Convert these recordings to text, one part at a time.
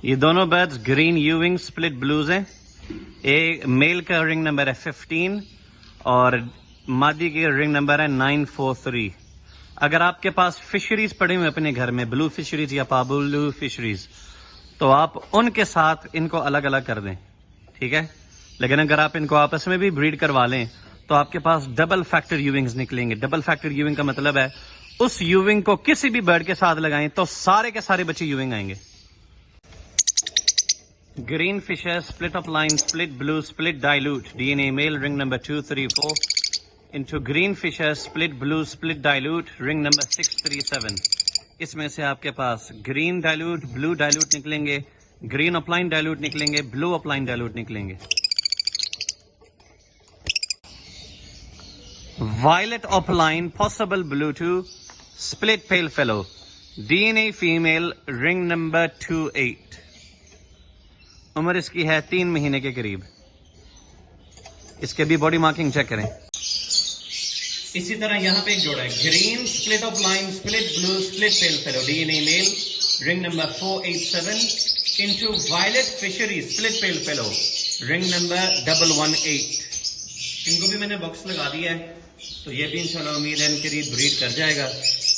یہ دونوں birds green یوونگ split blues ہیں. ایک میل کا رنگ نمبر ہے 15 اور مادی کی رنگ نمبر ہے 943. اگر آپ کے پاس فشریز پڑے ہوئے اپنے گھر میں، بلو فشریز یا پابلو فشریز، تو آپ ان کے ساتھ ان کو الگ الگ کر دیں، ٹھیک ہے. لیکن اگر آپ ان کو آپس میں بھی بریڈ کروا لیں تو آپ کے پاس ڈبل فیکٹر یوونگز نکلیں گے. ڈبل فیکٹر یوونگ کا مطلب ہے اس یوونگ کو کسی بھی برڈ کے ساتھ لگائیں تو سارے کے سارے بچے یوونگ آئیں گے. گرین فشر split up line split blue split dilute DNA male ring number 234 into green fisher split blue split dilute ring number 637. اس میں سے آپ کے پاس گرین ڈائلوٹ بلو ڈائلوٹ نکلیں گے، گرین اپ لائن ڈائلوٹ نکلیں گے، بلو اپ لائن ڈائلوٹ نکلیں گے. وائلٹ اپ line possible blue to split pale fellow DNA female ring number 28. عمر اس کی ہے 3 مہینے کے قریب. اس کے بھی باڈی مارکنگ چیک کریں. اسی طرح یہاں پہ ایک جوڑا ہے green split up line split blue split pale fallow D N A male ring number 487 into violet fishery split pale fallow ring number 118. ان کو بھی میں نے باکس لگا دیا ہے تو یہ بھی انشاءاللہ امید ہے ان کے لیے بریڈ کر جائے گا.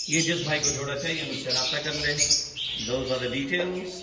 یہ جس بھائی کو جوڑا چاہیے مجھ سے رابطہ کر لیں. Those are the details.